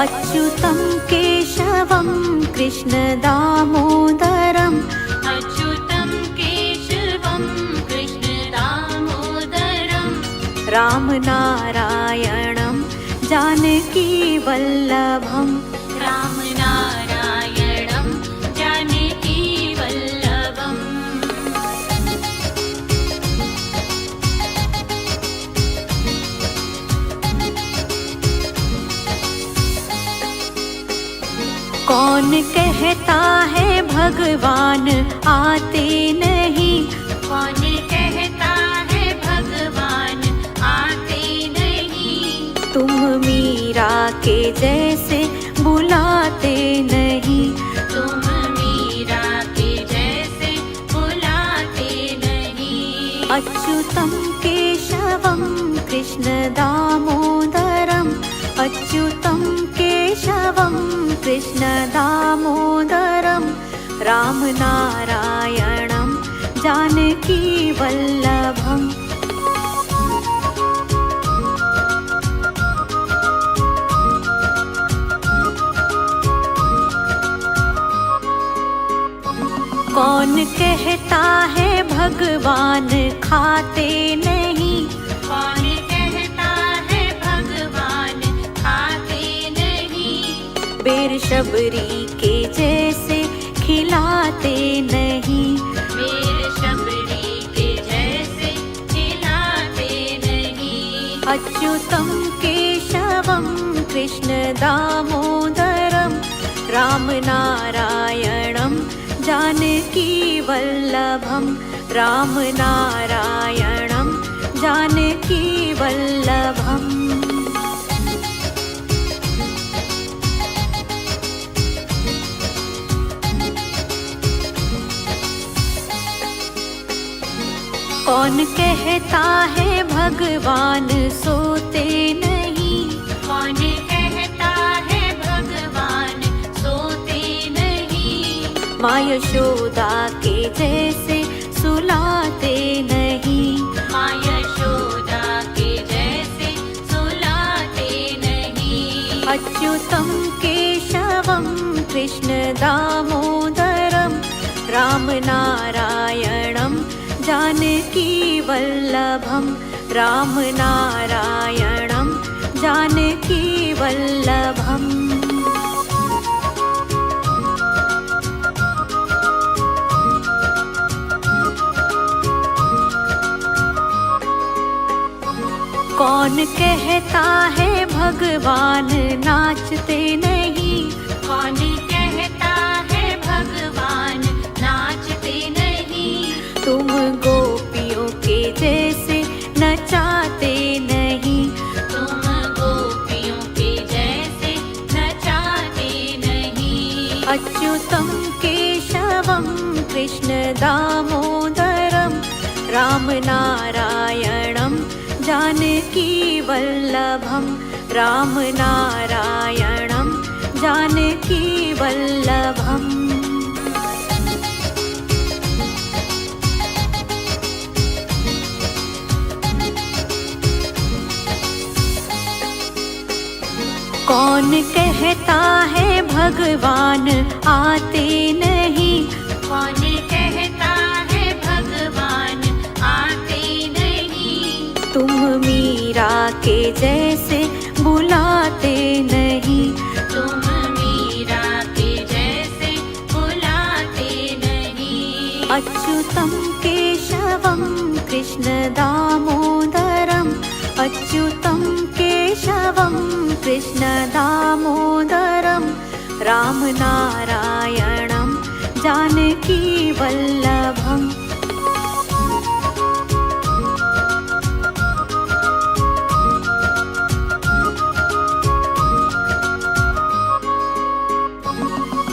अच्युतं केशवं कृष्ण दामोदरम् अच्युतं केशवं कृष्ण दामोदरम् रामनारायणं जानकीवल्लभम् रामनारायणं जानकीवल्लभम् कौन कहता है भगवान आते नहीं। कौन कहता है भगवान आते नहीं। तुम मीरा के जैसे बुलाते नहीं। तुम मीरा के जैसे बुलाते नहीं। अच्युतं केशवं कृष्ण दामोदरम् अच्युतं केशवं कृष्ण दामोदरम् रामनारायणं जानकीवल्लभम् कौन कहता है भगवान खाते नहीं। कौन कहता है भगवान खाते नहीं। बेर शबरी के जैसे खिलाते नहीं। बेर शबरी के जैसे खिलाते नहीं। अच्युतं केशवं कृष्ण दामोदरम् रामनारायणं जानकीवल्लभम् रामनारायणं जानकीवल्लभम् कौन कहता है भगवान सोते नहीं। कौन कहता है भगवान सोते नहीं। माँ यशोदा के जैसे सुलाते नहीं। माँ यशोदा के जैसे सुलाते नहीं। अच्युतं केशवं कृष्ण दामोदरम् रामनारायणं जानकीवल्लभम् रामनारायणं जानकीवल्लभम् कौन कहता है भगवान नाचते नहीं। कौन कहता है भगवान नाचते नहीं। तुम गोपियों के जैसे नचाते नहीं। तुम गोपियों के जैसे नचाते नहीं। अच्युतं केशवं कृष्ण दामोदरम् रामनारायणं जानकीवल्लभम् रामनारायणं जानकीवल्लभम् कौन कहता है भगवान आते नहीं। कौन कहता है भगवान आते नहीं। तुम मीरा के जैसे बुलाते नहीं। तुम मीरा के जैसे बुलाते नहीं। अच्युतं केशवं कृष्ण दामोदरम् अच्युतं केशवं कृष्ण दामोदरम् रामनारायणं जानकीवल्लभम्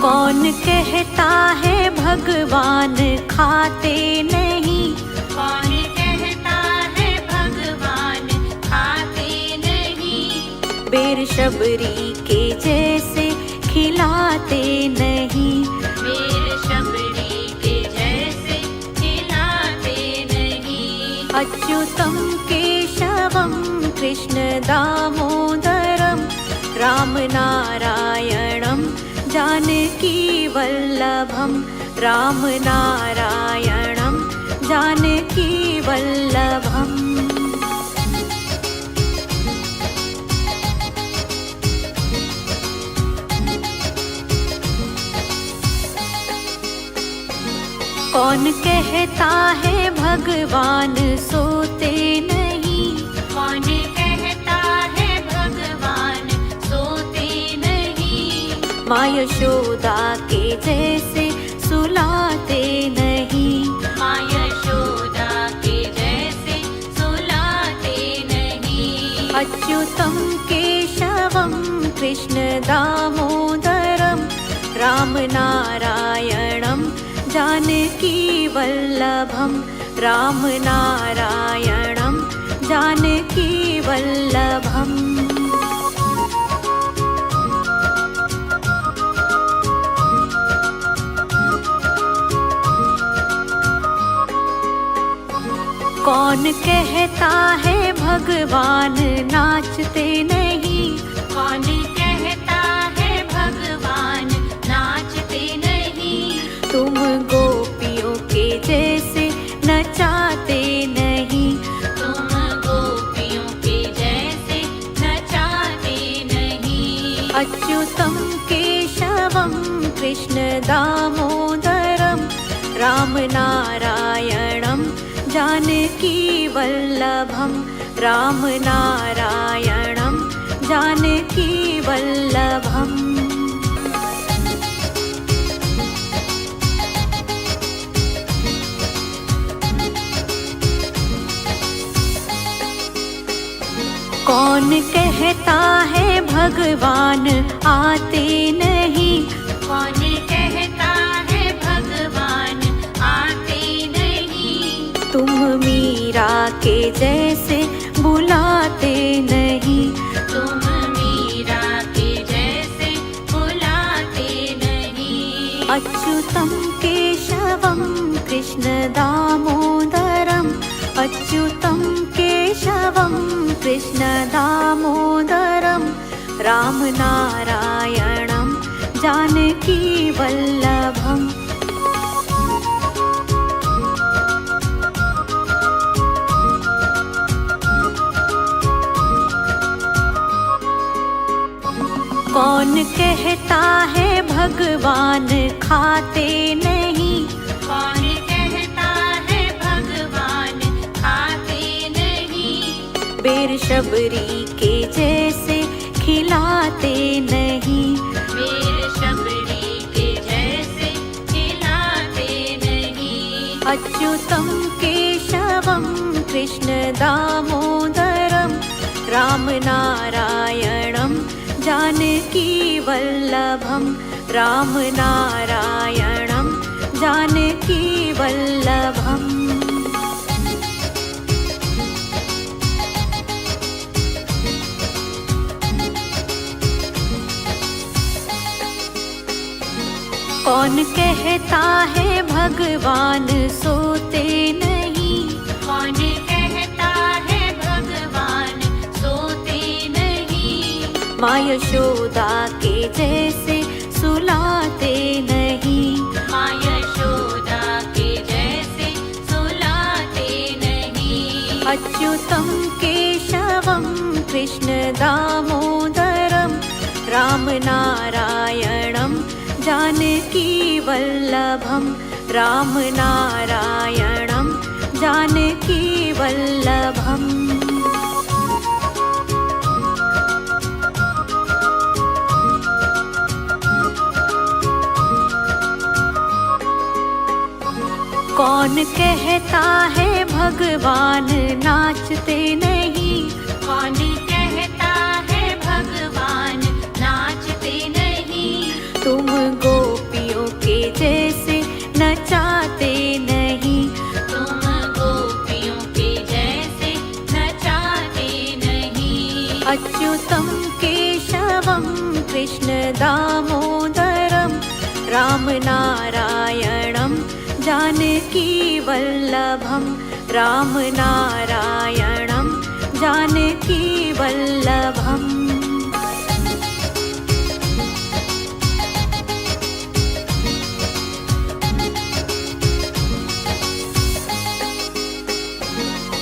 कौन कहता है भगवान खाते नहीं। कौन कहता है भगवान खाते नहीं। बेर शबरी के जैसे खिलाते नहीं। बेर शबरी के जैसे खिलाते नहीं। अच्युतं केशवं कृष्ण दामोदरम् राम रामनारायणं जानकीवल्लभं रामनारायणं जानकीवल्लभम्। कौन कहता है भगवान सोते नहीं, कौन कहता है भगवान सोते नहीं। माँ यशोदा के जैसे सुलाते नहीं, माँ यशोदा के जैसे सुलाते नहीं। अच्युतं केशवं कृष्ण दामोदरं रामनारायणं जानकीवल्लभं रामनारायणं जानकीवल्लभम्। कौन कहता है भगवान नाचते नहीं, कौन कहता है भगवान नाचते नहीं। तुम गोपियों के जैसे नचाते नहीं, तुम गोपियों के जैसे नचाते नहीं। अच्युतं केशवं कृष्ण दामोदरं रामनारायणं जानकीवल्लभं रामनारायणं जानकीवल्लभम्। कौन कहता है भगवान आते नहीं, कौन कहता है भगवान आते नहीं। तुम मीरा के जैसे बुलाते नहीं, तुम मीरा के जैसे बुलाते नहीं। अच्युतं केशवं कृष्ण दामोदरं अच्युतं केशवं कृष्ण दामोदरं रामनारायणं जानकीवल्लभम्। कौन कहता है भगवान खाते नहीं, कौन कहता है भगवान खाते नहीं। बेर शबरी के जैसे खिलाते नहीं, बेर शबरी के जैसे खिलाते नहीं। अच्युतं केशवं कृष्ण दामोदरं रामनारायणं जानकीवल्लभं रामनारायणं जानकीवल्लभम्। कौन कहता है भगवान सोते नहीं, कौन कहता है भगवान सोते नहीं। माँ यशोदा के जैसे सुलाते नहीं, माँ यशोदा के जैसे सुलाते नहीं। अच्युतं केशवं कृष्ण दामोदरं रामनारायणं जानकीवल्लभं रामनारायणं जानकीवल्लभम्। कौन कहता है भगवान नाचते नहीं, कौन कहता है भगवान नाचते नहीं। तुम गोपियों के जैसे नचाते नहीं, तुम गोपियों के जैसे नचाते नहीं। अच्युतं केशवं कृष्ण दामोदरं रामनारायणं जानकीवल्लभं रामनारायणं जानकीवल्लभम्।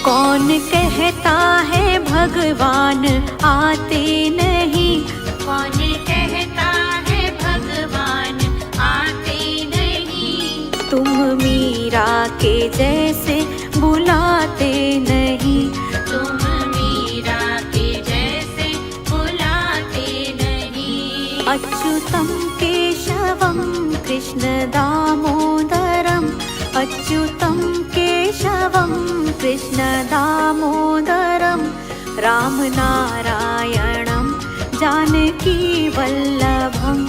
कौन कहता है भगवान आते नहीं, कौन कहता है भगवान आते नहीं। तुम मीरा के जैसे बुलाते नहीं, तुम मीरा के जैसे बुलाते नहीं। अच्युतं केशवं कृष्ण दामोदरम्, अच्युतं केशवं कृष्ण दामोदरम्, राम नारायणं जानकी वल्लभम्।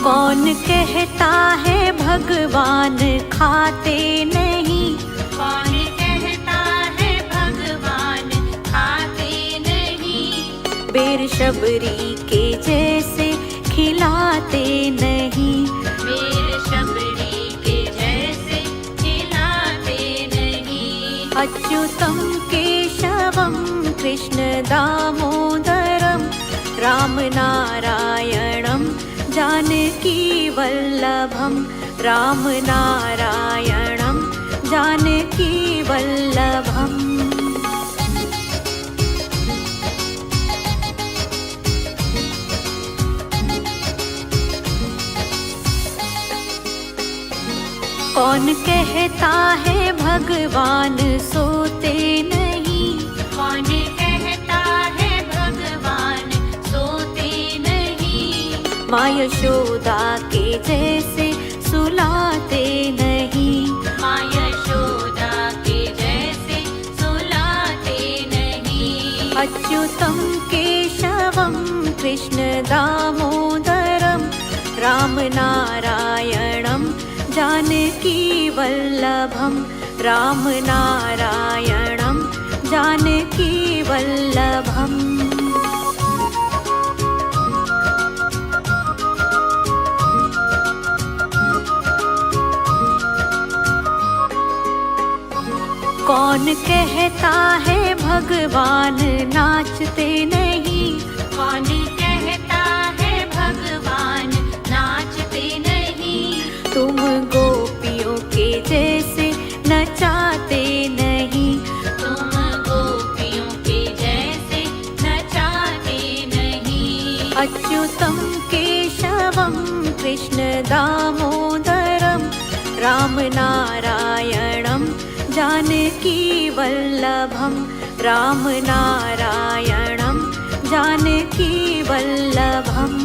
कौन कहता है भगवान खाते नहीं, कौन कहता है भगवान खाते नहीं। बेर शबरी के जैसे खिलाते नहीं, बेर शबरी के जैसे खिलाते नहीं। अच्युतं केशवं कृष्ण दामोदरम्, राम नारायणं जानकी वल्लभम्, राम नारायणं जानकी वल्लभम्। कौन कहता है भगवान सोते नहीं, कौन कहता है भगवान सोते नहीं। माँ यशोदा के जैसे सुलाते नहीं, माँ यशोदा के जैसे सुलाते नहीं। अच्युतं केशवं कृष्ण दामोदरम्, राम नारायणं जानकी वल्लभम्, राम नारायणं जानकी वल्लभम्। कौन कहता है भगवान नाचते नहीं, कौन कहता है भगवान नाचते नहीं। तुम गोपियों के जैसे नचाते नहीं, तुम गोपियों के जैसे नचाते नहीं। अच्युतं केशवं कृष्ण दामोदरम्, राम नारायणं जानकी वल्लभम्, राम नारायणं जानकी वल्लभम्।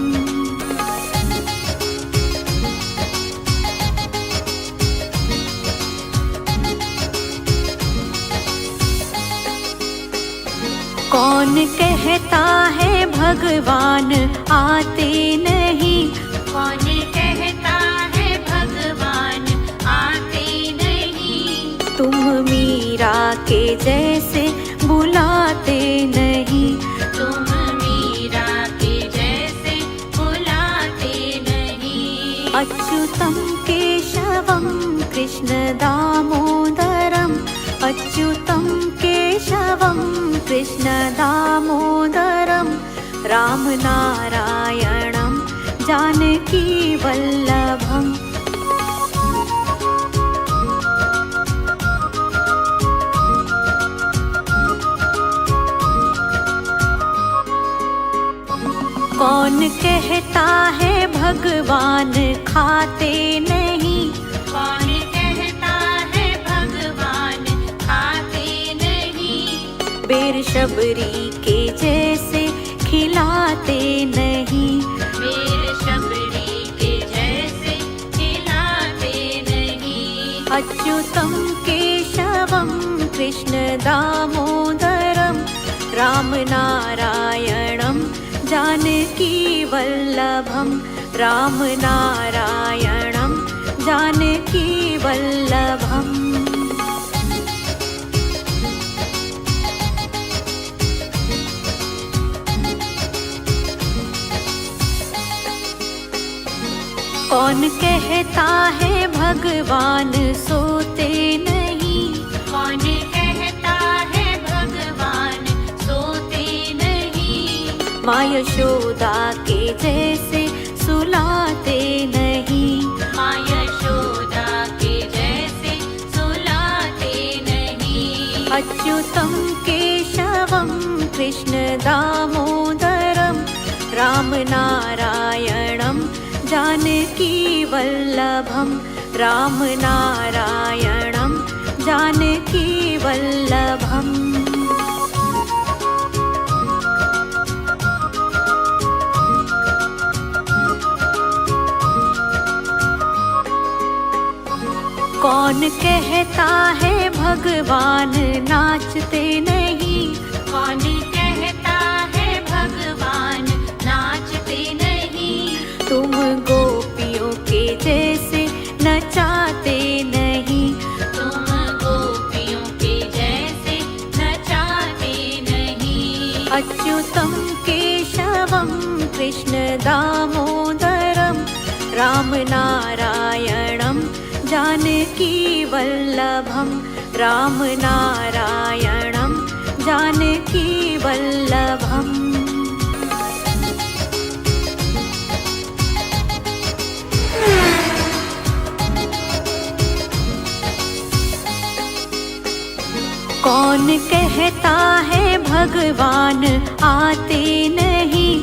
कौन कहता है भगवान आते नहीं, कौन कहता है भगवान आते नहीं। तुम मीरा के जैसे बुलाते नहीं, तुम मीरा के जैसे बुलाते नहीं। अच्युतं केशवं कृष्ण दामोदरम्, अच्युतं केशवं कृष्ण दामोदरम्, राम नारायणं जानकी वल्लभम्। कौन कहता है भगवान खाते नहीं, कौन कहता है भगवान खाते नहीं। बेर शबरी के जैसे खिलाते नहीं, बेर शबरी के जैसे खिलाते नहीं। अच्युतं केशवं कृष्ण दामोदरम्, राम नारायणं जानकी वल्लभम्, राम नारायणं जानकी वल्लभम्। कौन कहता है भगवान सोते नहीं, कौन कहता है भगवान सोते नहीं। माँ यशोदा के जैसे सुलाते नहीं। माँ यशोदा के जैसे सुलाते नहीं। अच्युतं केशवं कृष्ण दामोदरं राम नारायणं जानकी वल्लभं। राम नारायणं जानकी वल्लभम्। कौन कहता है भगवान नाचते नहीं। कौन कहता है भगवान नाचते नहीं। तुम गोपियों के जैसे नचाते नहीं। तुम गोपियों के जैसे नचाते नहीं। अच्युतं केशवं कृष्ण दामोदरं राम नारायणं जानकी वल्लभं। राम नारायणं जानकी वल्लभम्। कौन कहता है भगवान आते नहीं।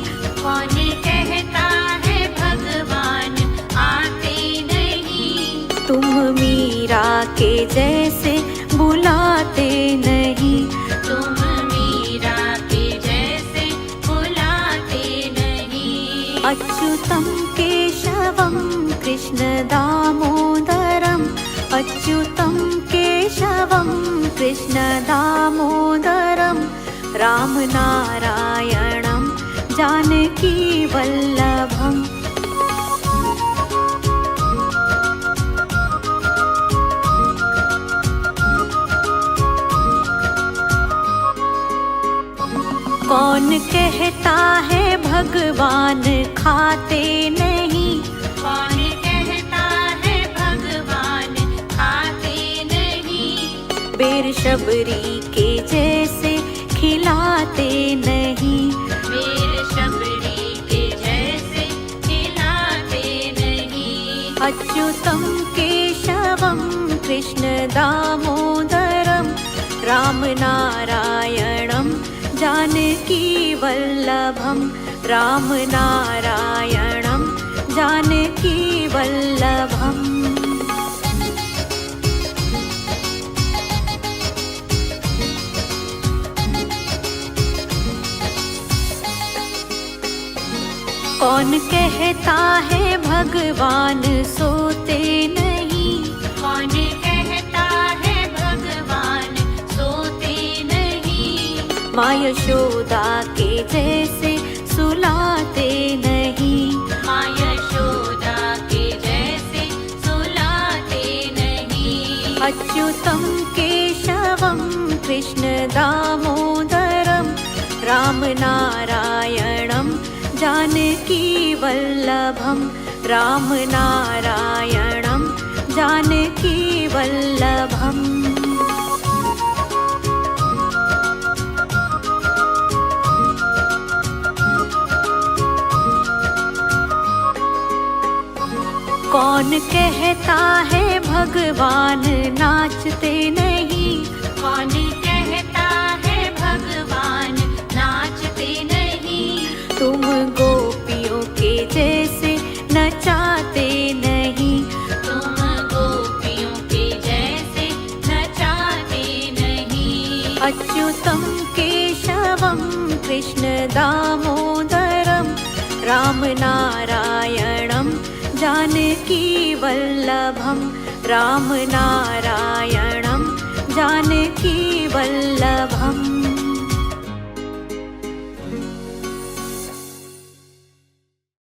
कौन कहता है भगवान आते नहीं। तुम मीरा के जैसे बुलाते नहीं। तुम मीरा के जैसे बुलाते नहीं। अच्युतं केशवं कृष्ण दामोदरं। अच्युतं केशवं कृष्ण दामोदरं राम नारायणं जानकी वल्लभम्। कौन कहता है भगवान खाते नहीं। कौन कहता है भगवान खाते नहीं। बेर शबरी के जैसे खिलाते नहीं। बेर शबरी के जैसे खिलाते नहीं। अच्युतं केशवं कृष्ण दामोदरं राम नारायणं जानकी वल्लभं। राम नारायणं जानकी वल्लभम्। कौन कहता है भगवान सोते नहीं। कौन कहता है भगवान सोते नहीं। माँ यशोदा के जैसे सुलाते नहीं। माँ यशोदा के जैसे सुलाते नहीं। अच्युतं केशवं कृष्ण दामोदरं राम नारायणं जानकी वल्लभं। राम नारायणं जानकी वल्लभम्। कौन कहता है भगवान नाचते नहीं। कौन कहता है भगवान नाचते नहीं। तुम गोपियों के जैसे नचाते नहीं। तुम गोपियों के जैसे नचाते नहीं। अच्युतं केशवं कृष्ण दामोदरं राम नारायणं जानकी वल्लभं। राम नारायणं जानकी वल्लभम्।